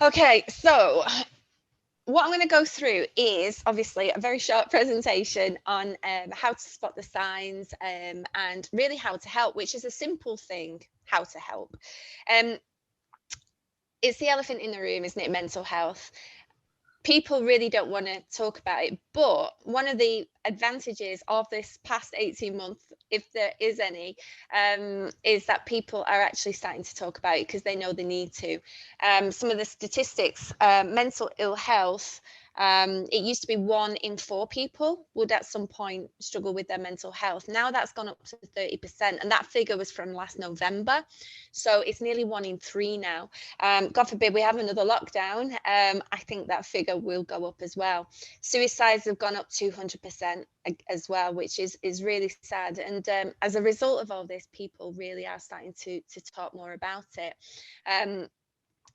Okay, so what I'm going to go through is obviously a very short presentation on how to spot the signs and really how to help, which is a simple thing, how to help. Um, it's the elephant in the room, isn't it? Mental health. People really don't want to talk about it, but one of the advantages of this past 18 months, if there is any, is that people are actually starting to talk about it because they know they need to. Some of the statistics, mental ill health, it used to be 1 in 4 people would at some point struggle with their mental health. Now that's gone up to 30%, and that figure was from last November, so it's nearly 1 in 3 now. God forbid we have another lockdown. I think that figure will go up as well. Suicides have gone up 200% as well, which is really sad. And as a result of all this, people really are starting to talk more about it.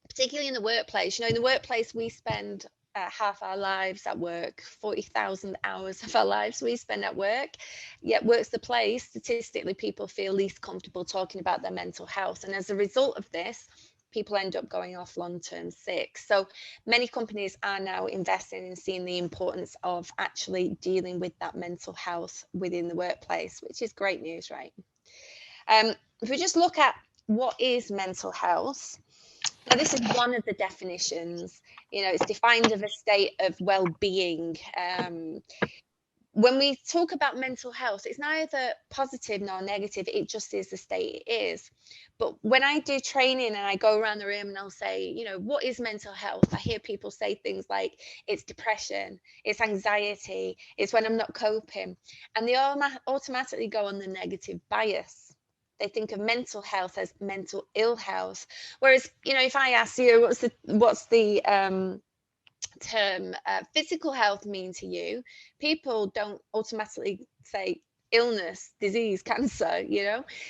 Particularly in the workplace. In the workplace, we spend half our lives at work, 40,000 hours of our lives we spend at work. Yet work's the place, statistically, people feel least comfortable talking about their mental health. And as a result of this, people end up going off long-term sick. So many companies are now investing in seeing the importance of actually dealing with that mental health within the workplace, which is great news, right? If we just look at what is mental health, now, this is one of the definitions. It's defined as a state of well-being. When we talk about mental health, it's neither positive nor negative. It just is the state it is. But when I do training and I go around the room and I'll say, what is mental health? I hear people say things like it's depression, it's anxiety, it's when I'm not coping. And they automatically go on the negative bias. They think of mental health as mental ill health. Whereas, if I ask you, what's the term physical health mean to you, people don't automatically say illness, disease, cancer.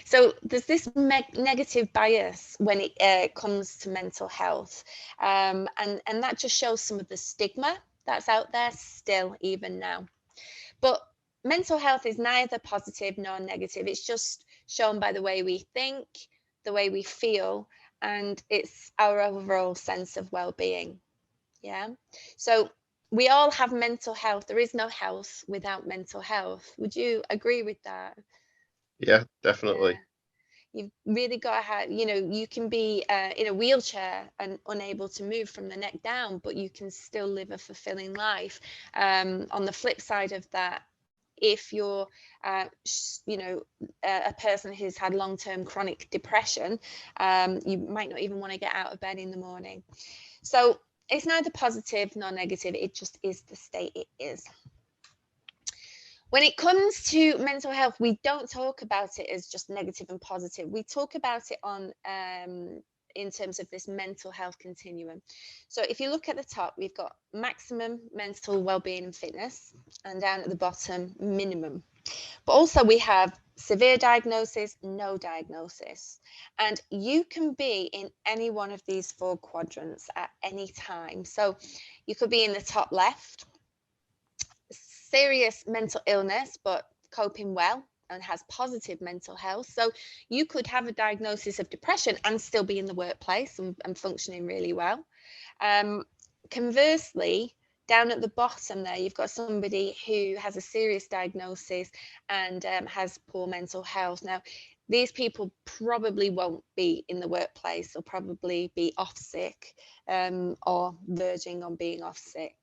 So there's this negative bias when it comes to mental health, and that just shows some of the stigma that's out there still even now. But mental health is neither positive nor negative. It's just shown by the way we think, the way we feel, and it's our overall sense of well-being. Yeah. So we all have mental health. There is no health without mental health. Would you agree with that? Yeah, Yeah. definitely. You've really got to have, you can be in a wheelchair and unable to move from the neck down, but you can still live a fulfilling life. On the flip side of that, if you're, a person who's had long-term chronic depression, you might not even want to get out of bed in the morning. So it's neither positive nor negative. It just is the state it is. When it comes to mental health, we don't talk about it as just negative and positive. We talk about it on in terms of this mental health continuum. So if you look at the top, we've got maximum mental well-being and fitness, and down at the bottom, minimum. But also we have severe diagnosis, no diagnosis. And you can be in any one of these 4 quadrants at any time. So you could be in the top left, serious mental illness, but coping well and has positive mental health. So you could have a diagnosis of depression and still be in the workplace and functioning really well. Um, Conversely, down at the bottom there, you've got somebody who has a serious diagnosis and has poor mental health. Now, these people probably won't be in the workplace or probably be off sick or verging on being off sick.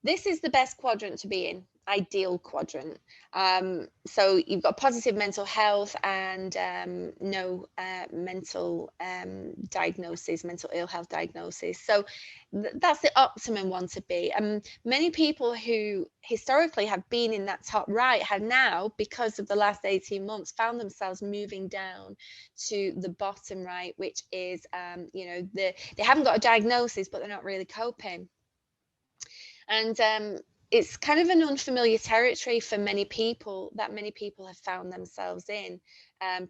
This is the best quadrant to be in, ideal quadrant. So you've got positive mental health and no mental diagnosis, mental ill health diagnosis. So that's the optimum one to be. Many people who historically have been in that top right have now, because of the last 18 months, found themselves moving down to the bottom right, which is, they haven't got a diagnosis, but they're not really coping. And it's kind of an unfamiliar territory for many people that many people have found themselves in,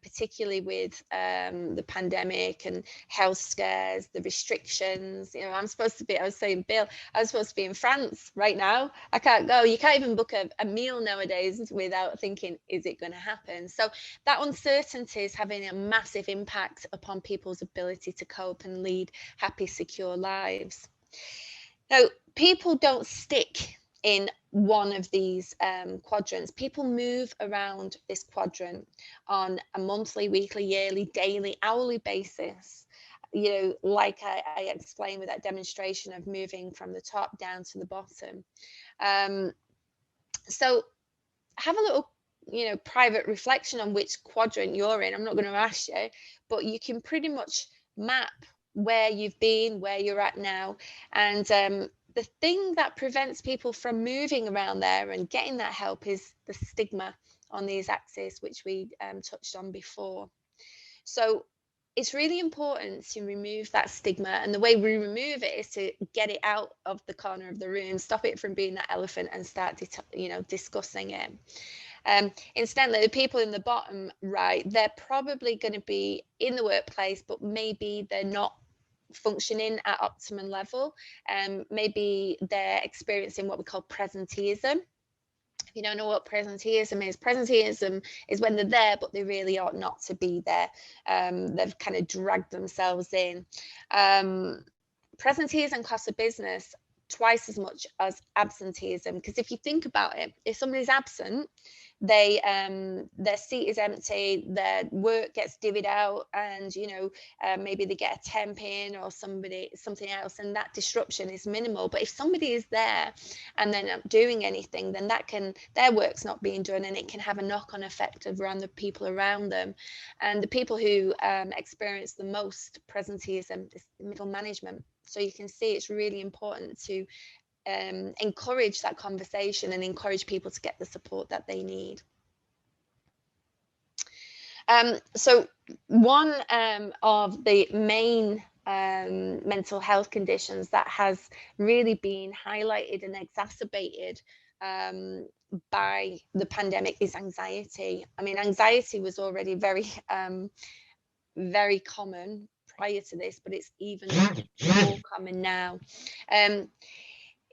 particularly with the pandemic and health scares, the restrictions. You know, I was saying, Bill, I was supposed to be in France right now. I can't go. You can't even book a meal nowadays without thinking, is it going to happen? So that uncertainty is having a massive impact upon people's ability to cope and lead happy, secure lives. Now, people don't stick in one of these quadrants. People move around this quadrant on a monthly, weekly, yearly, daily, hourly basis. You know, like I explained with that demonstration of moving from the top down to the bottom. So have a little, you know, private reflection on which quadrant you're in. I'm not going to ask you, but you can pretty much map where you've been, where you're at now. And the thing that prevents people from moving around there and getting that help is the stigma on these axes, which we touched on before. So it's really important to remove that stigma. And the way we remove it is to get it out of the corner of the room, stop it from being that elephant and start, you know, discussing it. Incidentally, the people in the bottom right, they're probably going to be in the workplace, but maybe they're not functioning at optimum level. Maybe they're experiencing what we call presenteeism. If you don't know what presenteeism is when they're there, but they really ought not to be there. They've kind of dragged themselves in. Presenteeism costs a business twice as much as absenteeism, because if you think about it, if somebody's absent, they their seat is empty, their work gets divvied out, and you know, maybe they get a temp in or something else, and that disruption is minimal. But if somebody is there and they're not doing anything, then their work's not being done, and it can have a knock-on effect around the people around them. And the people who experience the most presenteeism is middle management. So you can see it's really important to encourage that conversation and encourage people to get the support that they need. So one of the main mental health conditions that has really been highlighted and exacerbated by the pandemic is anxiety. I mean, anxiety was already very common prior to this, but it's even more common now.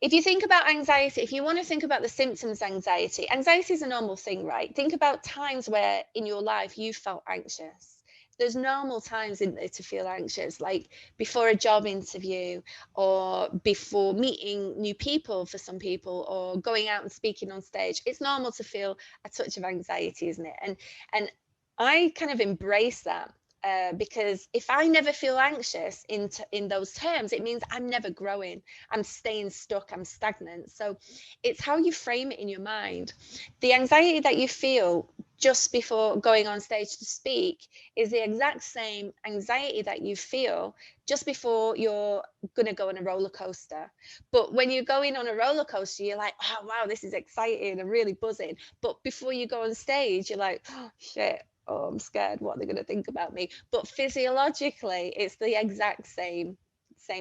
If you think about anxiety, if you want to think about the symptoms of anxiety, anxiety is a normal thing, right? Think about times where in your life you felt anxious. There's normal times in there to feel anxious, like before a job interview or before meeting new people for some people, or going out and speaking on stage. It's normal to feel a touch of anxiety, isn't it? And I kind of embrace that. Because if I never feel anxious in those terms, it means I'm never growing. I'm staying stuck. I'm stagnant. So it's how you frame it in your mind. The anxiety that you feel just before going on stage to speak is the exact same anxiety that you feel just before you're going to go on a roller coaster. But when you're going on a roller coaster, you're like, oh, wow, this is exciting. I'm really buzzing. But before you go on stage, you're like, oh, shit. Oh, I'm scared. What are they going to think about me? But physiologically, it's the exact same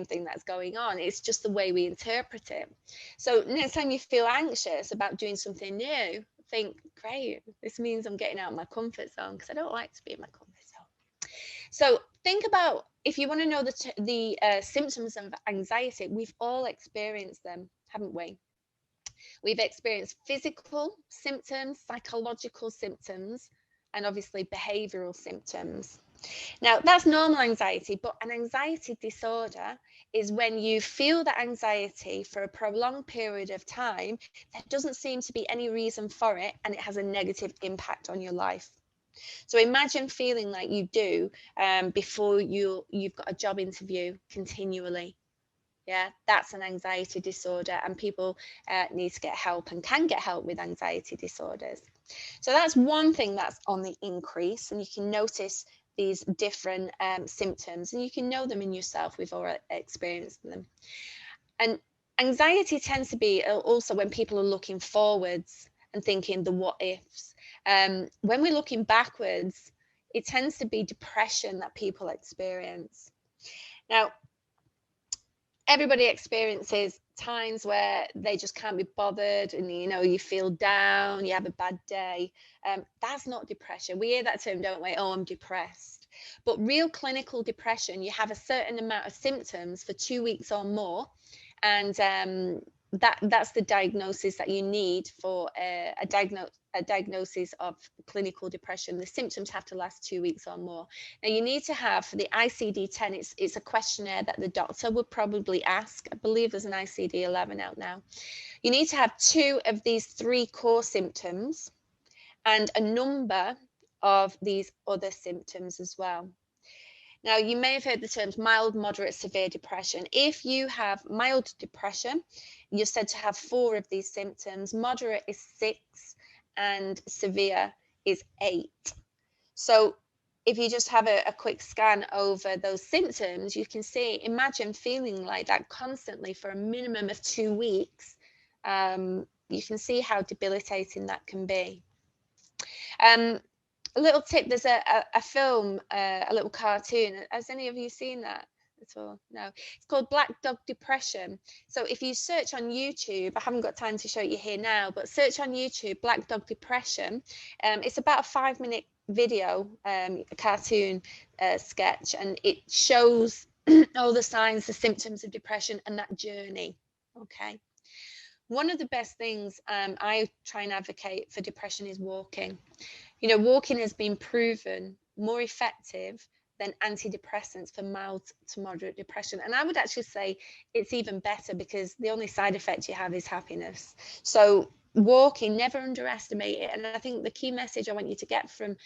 thing that's going on. It's just the way we interpret it. So next time you feel anxious about doing something new, think, great, this means I'm getting out of my comfort zone, because I don't like to be in my comfort zone. So think about, if you want to know the symptoms of anxiety, we've all experienced them, haven't we? We've experienced physical symptoms, psychological symptoms, and obviously behavioral symptoms. Now, that's normal anxiety, but an anxiety disorder is when you feel that anxiety for a prolonged period of time. There doesn't seem to be any reason for it, and it has a negative impact on your life. So imagine feeling like you do before you've got a job interview continually. Yeah, that's an anxiety disorder, and people need to get help and can get help with anxiety disorders. So that's one thing that's on the increase, and you can notice these different symptoms, and you can know them in yourself. We've all experienced them. And anxiety tends to be also when people are looking forwards and thinking the what ifs. When we're looking backwards, it tends to be depression that people experience. Now, everybody experiences times where they just can't be bothered, and you feel down, you have a bad day. That's not depression. We hear that term, don't we? Oh, I'm depressed. But real clinical depression, you have a certain amount of symptoms for 2 weeks or more, and that's the diagnosis that you need for a diagnosis of clinical depression. The symptoms have to last 2 weeks or more. Now, you need to have, for the ICD-10, it's a questionnaire that the doctor would probably ask. I believe there's an ICD-11 out now. You need to have 2 of these 3 core symptoms and a number of these other symptoms as well. Now, you may have heard the terms mild, moderate, severe depression. If you have mild depression, you're said to have 4 of these symptoms. Moderate is 6, and severe is 8. So if you just have a quick scan over those symptoms, you can see, imagine feeling like that constantly for a minimum of 2 weeks. You can see how debilitating that can be. A little tip, there's a film, a little cartoon. Has any of you seen that at all? No. It's called Black Dog Depression. So if you search on YouTube, I haven't got time to show you here now, but search on YouTube, Black Dog Depression. It's about a 5-minute video, a cartoon sketch, and it shows all the signs, the symptoms of depression and that journey. Okay. One of the best things I try and advocate for depression is walking. Walking has been proven more effective than antidepressants for mild to moderate depression. And I would actually say it's even better, because the only side effect you have is happiness. So walking, never underestimate it. And I think the key message I want you to get from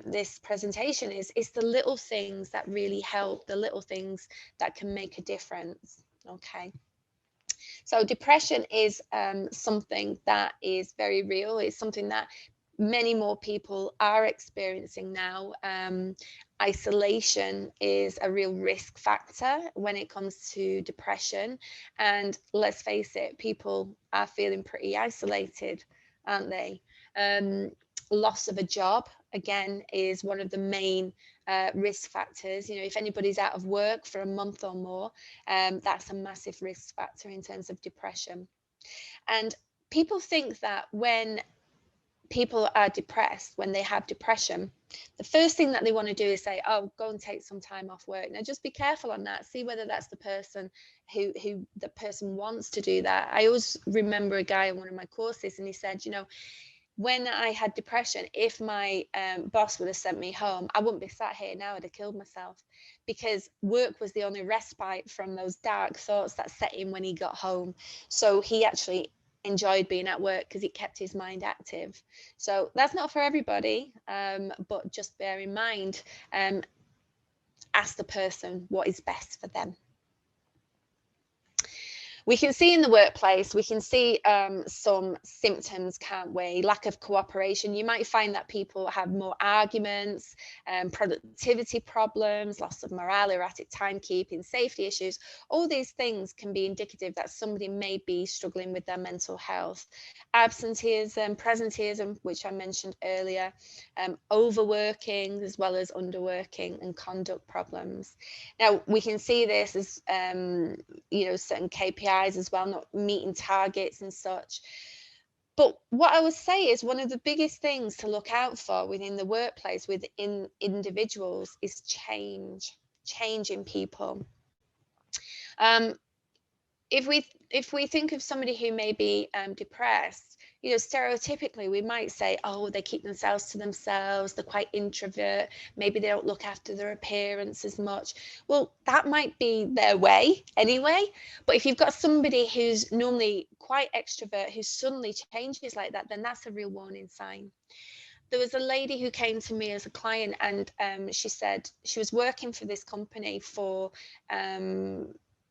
this presentation is the little things that really help, the little things that can make a difference. Okay. So depression is something that is very real. It's something that many more people are experiencing now. Isolation is a real risk factor when it comes to depression. And let's face it, people are feeling pretty isolated, aren't they? Loss of a job, again, is one of the main risk factors. If anybody's out of work for a month or more, that's a massive risk factor in terms of depression. And people think that when people are depressed, when they have depression, the first thing that they want to do is say, oh, go and take some time off work. Now, just be careful on that. See whether that's the person who the person wants to do that. I always remember a guy in one of my courses, and he said, when I had depression, if my boss would have sent me home, I wouldn't be sat here now. I'd have killed myself, because work was the only respite from those dark thoughts that set in when he got home. So he actually enjoyed being at work because it kept his mind active. So that's not for everybody, but just bear in mind, ask the person what is best for them. We can see in the workplace, we can see some symptoms, can't we? Lack of cooperation. You might find that people have more arguments, productivity problems, loss of morale, erratic timekeeping, safety issues. All these things can be indicative that somebody may be struggling with their mental health. Absenteeism, presenteeism, which I mentioned earlier, overworking as well as underworking, and conduct problems. Now, we can see this as, certain KPIs as well, not meeting targets and such. But what I would say is one of the biggest things to look out for within the workplace, within individuals, is change in people. If we think of somebody who may be depressed, stereotypically we might say, oh, they keep themselves to themselves, they're quite introvert, maybe they don't look after their appearance as much. Well, that might be their way anyway, but if you've got somebody who's normally quite extrovert who suddenly changes like that, then that's a real warning sign. There was a lady who came to me as a client, and she said she was working for this company for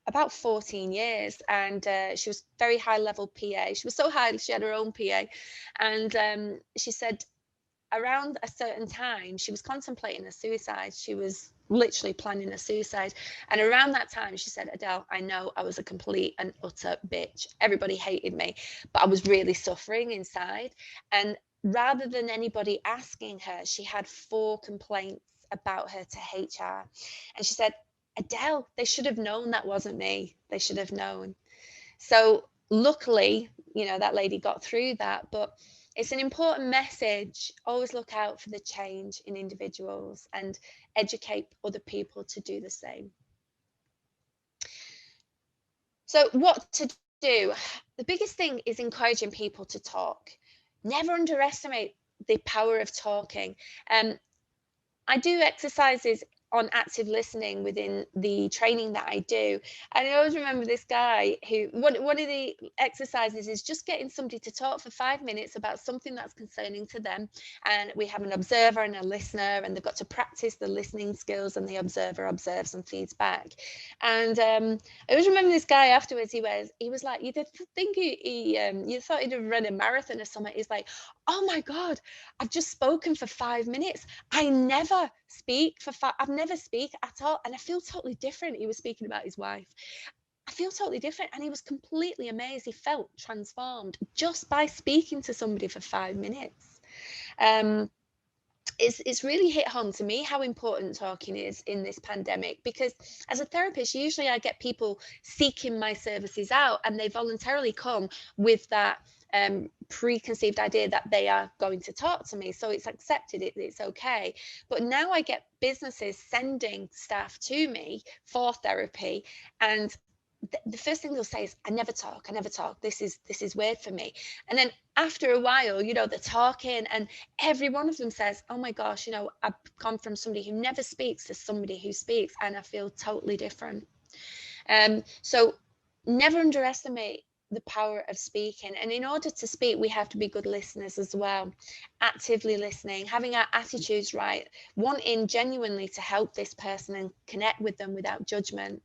about 14 years, and she was very high level PA. She was so high she had her own PA, and she said around a certain time she was contemplating a suicide. She was literally planning a suicide, and around that time she said, Adele, I know I was a complete and utter bitch. Everybody hated me, but I was really suffering inside. And rather than anybody asking her, she had 4 complaints about her to HR, and she said, Adele, they should have known that wasn't me. They should have known. So luckily, you know, that lady got through that, but it's an important message. Always look out for the change in individuals and educate other people to do the same. So, what to do? The biggest thing is encouraging people to talk. Never underestimate the power of talking. Um, I do exercises on active listening within the training that I do. And I always remember this guy who, one of the exercises is just getting somebody to talk for 5 minutes about something that's concerning to them. And we have an observer and a listener, and they've got to practice the listening skills, and the observer observes and feeds back. And I always remember this guy afterwards, he was like, you did think you thought he'd have run a marathon or something. He's like, oh my God, I've just spoken for 5 minutes. I never speak for I've never speak at all, and I feel totally different. He was speaking about his wife. I feel totally different, and he was completely amazed. He felt transformed just by speaking to somebody for 5 minutes. Um, it's really hit home to me how important talking is in this pandemic, because as a therapist, usually I get people seeking my services out, and they voluntarily come with that preconceived idea that they are going to talk to me, so it's accepted, it's okay. But now I get businesses sending staff to me for therapy, and the first thing they'll say is, I never talk, this is weird for me. And then after a while, you know, they're talking, and every one of them says, oh my gosh, you know, I've gone from somebody who never speaks to somebody who speaks, and I feel totally different. So never underestimate the power of speaking. And in order to speak, we have to be good listeners as well. Actively listening, having our attitudes right, wanting genuinely to help this person and connect with them without judgment,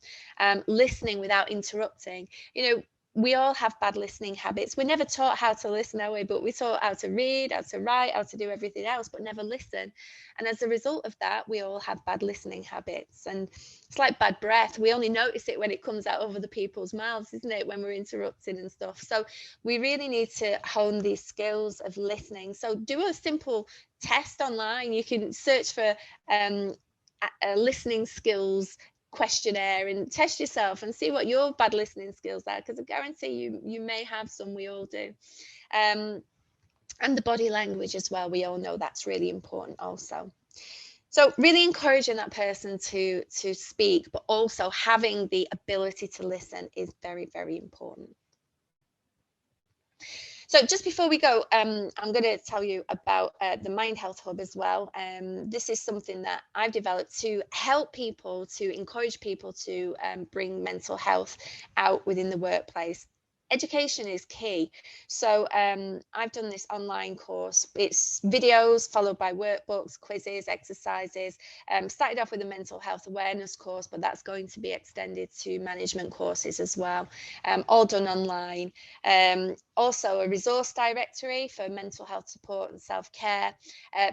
listening without interrupting. You know, we all have bad listening habits. We're never taught how to listen, are we? But we're taught how to read, how to write, how to do everything else, but never listen. And as a result of that, we all have bad listening habits. And it's like bad breath. We only notice it when it comes out of other people's mouths, isn't it? When we're interrupting and stuff. So we really need to hone these skills of listening. So do a simple test online. You can search for a listening skills questionnaire and test yourself and see what your bad listening skills are, because I guarantee you may have some. We all do. And the body language as well, we all know that's really important also. So really encouraging that person to speak, but also having the ability to listen is very, very important. So just before we go, I'm going to tell you about the Mind Health Hub as well. This is something that I've developed to help people, to encourage people to bring mental health out within the workplace. Education is key. So I've done this online course. It's videos followed by workbooks, quizzes, exercises. Started off with a mental health awareness course, but that's going to be extended to management courses as well, all done online. Also a resource directory for mental health support and self-care.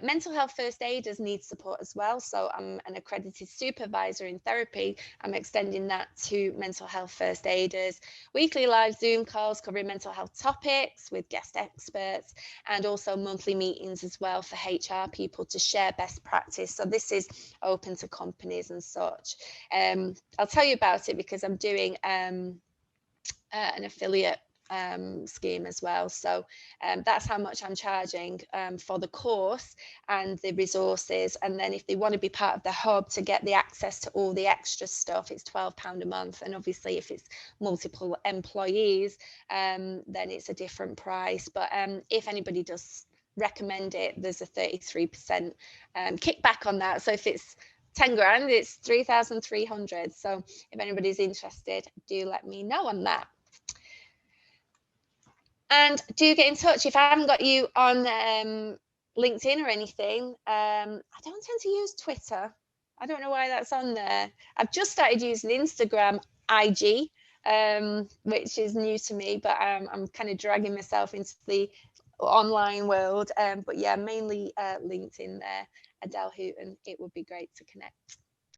Mental health first aiders need support as well. So I'm an accredited supervisor in therapy. I'm extending that to mental health first aiders. Weekly live Zoom calls covering mental health topics with guest experts, and also monthly meetings as well for HR people to share best practice. So this is open to companies and such. I'll tell you about it because I'm doing an affiliate scheme as well. So that's how much I'm charging for the course and the resources. And then if they want to be part of the hub to get the access to all the extra stuff, it's £12 a month. And obviously if it's multiple employees, then it's a different price. But if anybody does recommend it, there's a 33% kickback on that. So if it's 10 grand, it's 3,300. So if anybody's interested, do let me know on that. And do get in touch. If I haven't got you on LinkedIn or anything, I don't tend to use Twitter. I don't know why that's on there. I've just started using Instagram, IG, which is new to me, but I'm kind of dragging myself into the online world. But yeah, mainly LinkedIn there, Adel Houten. It would be great to connect.